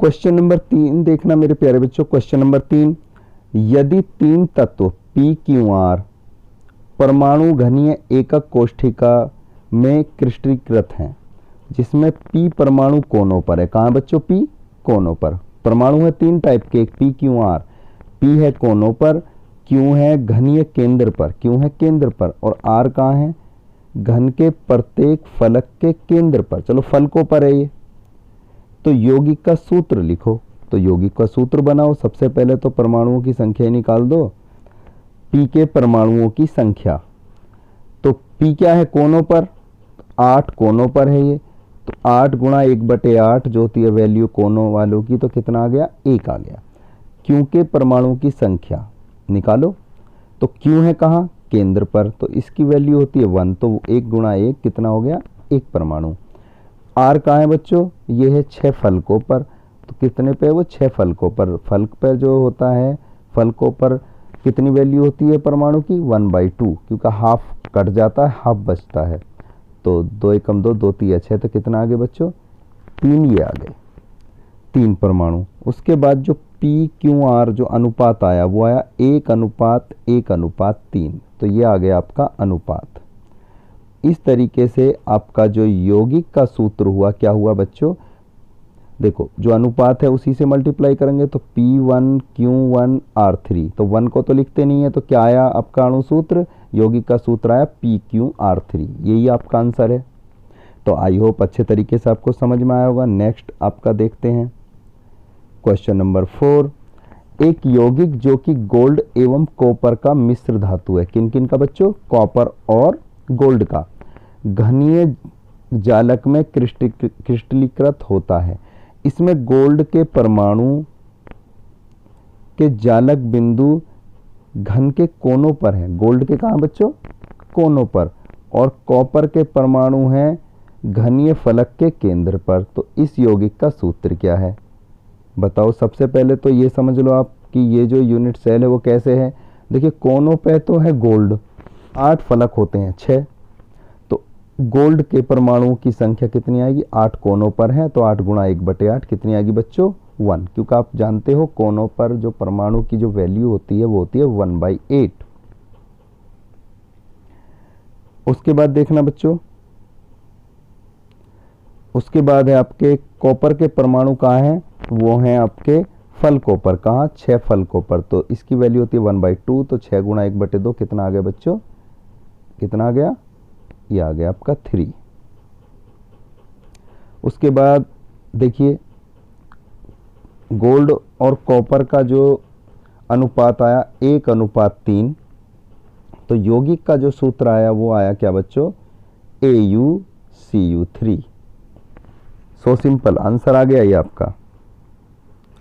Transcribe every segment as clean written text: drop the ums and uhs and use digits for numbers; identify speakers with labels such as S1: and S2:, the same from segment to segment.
S1: Question number 3 देखना मेरे प्यारे बच्चों। क्वेश्चन नंबर 3, यदि 3 तत्व P Q R परमाणु घनीय एकक कोष्ठिका में क्रिस्टलीकृत हैं, जिसमें P परमाणु कोनों पर है। कहाँ बच्चों? P कोनों पर। परमाणु है 3 टाइप के, एक P Q R। P है कोनों पर, Q है घनीय केंद्र पर, Q है केंद्र पर, और R कहाँ है? घन के प्रत्येक फलक के केंद्र पर। चलो फलकों पर है ये, तो यौगिक का सूत्र लिखो। तो यौगिक का सूत्र बनाओ। सबसे पहले तो परमाणुओं की संख्या निकाल दो, P के परमाणुओं की संख्या। तो P क्या है? कोनों पर, 8 कोनों पर है ये, तो 8 गुणा 1/8 जो होती है वैल्यू कोनों वालों की, तो कितना आ गया? 1 आ गया। Q के परमाणुओं की संख्या निकालो। तो Q है कहाँ? केंद्र पर, तो इसकी वैल्यू होती है 1, तो 1 गुणा 1 कितना हो गया? 1 परमाणु। R कहाँ है बच्चों? ये है 6 फलकों पर, तो कितने पे? वो 6 फलकों पर। फलक पर जो होता है, फलकों पर कितनी वैल्यू होती है परमाणु की? 1/2, क्योंकि हाफ कट जाता है, हाफ बचता है। तो 2 एकम 2, 2 3 6, तो कितना आ गए बच्चों? 3 ये आ गए, 3 परमाणु। उसके बाद जो P Q R जो अनुपात आया वो आया 1:1:3, तो ये आ गया आपका अनुपात। इस तरीके से आपका जो यौगिक का सूत्र हुआ, क्या हुआ बच्चों? देखो जो अनुपात है उसी से मल्टीप्लाई करेंगे, तो P1 Q1 R3, तो 1 को तो लिखते नहीं है, तो क्या आया आपका अणु सूत्र? यौगिक का सूत्र आया PQR3। यही आपका आंसर है। तो आई होप अच्छे तरीके से आपको समझ में आया होगा। नेक्स्ट आपका देखते हैं क्वेश्चन नंबर 4, एक यौगिक जो कि गोल्ड एवं कॉपर का मिश्र धातु है। किन किन का बच्चों? कॉपर और गोल्ड का, घनीय जालक में क्रिस्टलीकृत होता है। इसमें गोल्ड के परमाणु के जालक बिंदु घन के कोनों पर है। गोल्ड के कहाँ बच्चों? कोनों पर। और कॉपर के परमाणु हैं घनीय फलक के केंद्र पर। तो इस यौगिक का सूत्र क्या है बताओ? सबसे पहले तो ये समझ लो आप कि ये जो यूनिट सेल है वो कैसे है। देखिए कोनों पे तो है गोल्ड, 8 फलक होते हैं, 6। तो गोल्ड के परमाणुओं की संख्या कितनी आएगी? 8 कोनों पर है, तो 8 गुणा 1/8 कितनी आएगी बच्चों? 1, क्योंकि आप जानते हो कोनों पर जो परमाणु की जो वैल्यू होती है वो होती है 1/8। उसके बाद देखना बच्चों, उसके बाद है आपके कॉपर के परमाणु कहाँ हैं? वो हैं आपके फलकों पर। कहाँ? 6 फलकों पर। तो इसकी वैल्यू होती है 1/2, तो 6 गुणा 1/2 कितना आ गया बच्चों? कितना आ गया? ये आ गया आपका 3। उसके बाद देखिए गोल्ड और कॉपर का जो अनुपात आया 1:3। तो यौगिक का जो सूत्र आया वो आया क्या बच्चों? AuCu3। सो सिंपल आंसर आ गया ये आपका,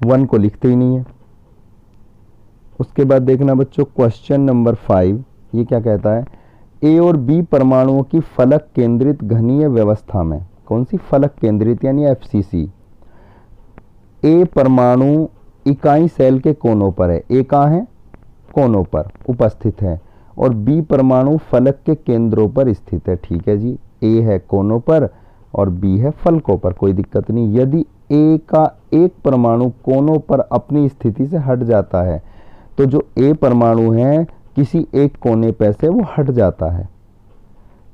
S1: 1 को लिखते ही नहीं है। उसके बाद देखना बच्चों क्वेश्चन नंबर 5, ये क्या कहता है? ए और बी परमाणुओं की फलक केंद्रित घनीय व्यवस्था में, कौन सी? फलक केंद्रित यानी FCC। ए परमाणु इकाई सेल के कोनों पर है। ए कहाँ है? कोनों पर उपस्थित है, और बी परमाणु फलक के केंद्रों पर स्थित है। ठीक है जी, ए है कोनों पर और बी है फलकों पर, कोई दिक्कत नहीं। यदि ए का एक परमाणु कोनों पर अपनी स्थिति से हट जाता है, तो जो ए परमाणु है किसी एक कोने पर से वो हट जाता है,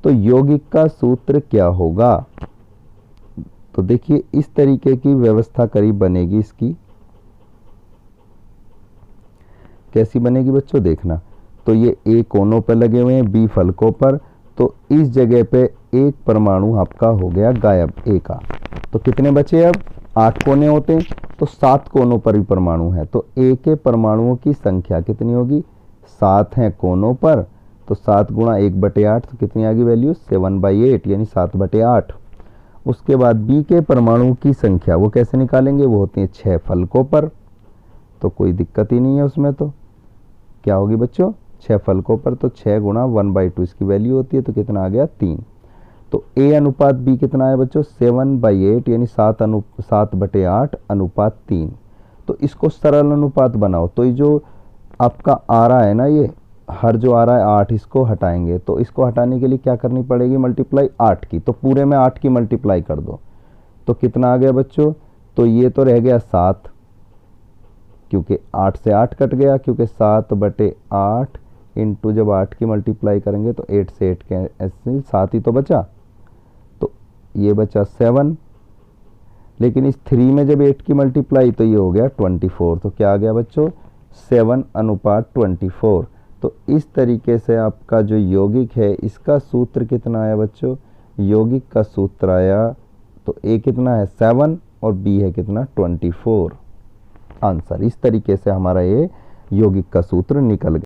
S1: तो यौगिक का सूत्र क्या होगा? तो देखिए इस तरीके की व्यवस्था करीब बनेगी इसकी। कैसी बनेगी बच्चों? देखना, तो ये ए कोनों पर लगे हुए हैं, बी फलकों पर, तो इस जगह पे एक परमाणु आपका हो गया गायब, ए का। तो कितने बचे अब? 8 कोने होते हैं, तो 7 कोनों पर भी परमाणु है। तो ए के परमाणुओं की संख्या कितनी होगी? 7 हैं कोनों पर, तो 7 गुणा 1/8, तो कितनी आ गई वैल्यू? 7/8 यानी 7/8। उसके बाद बी के परमाणु की संख्या वो कैसे निकालेंगे? वो होती है 6 फलकों पर, तो कोई दिक्कत ही नहीं है उसमें। तो क्या होगी बच्चों? 6 फलकों पर, तो 6 गुणा 1/2 इसकी वैल्यू होती है, तो कितना आ गया? 3। तो ए अनुपात बी कितना है बच्चों? 7/8 यानी 7/8:3। तो इसको सरल अनुपात बनाओ। तो ये जो आपका आ रहा है ना, ये हर जो आ रहा है 8, इसको हटाएंगे। तो इसको हटाने के लिए क्या करनी पड़ेगी? मल्टीप्लाई 8 की। तो पूरे में 8 की मल्टीप्लाई कर दो, तो कितना आ गया बच्चों? तो ये तो रह गया 7, क्योंकि 8 से 8 कट गया, क्योंकि 7/8 इंटू जब 8 की मल्टीप्लाई करेंगे तो 8 से 8 के ऐसे 7 ही तो बचा, तो ये बचा 7। लेकिन इस 3 में जब 8 की मल्टीप्लाई तो ये हो गया 24। तो क्या आ गया बच्चों, 7:24। तो इस तरीके से आपका जो यौगिक है इसका सूत्र कितना आया बच्चों, यौगिक का सूत्र आया, तो ए कितना है 7 और बी है कितना 24 आंसर। इस तरीके से हमारा ये यौगिक का सूत्र निकल गया।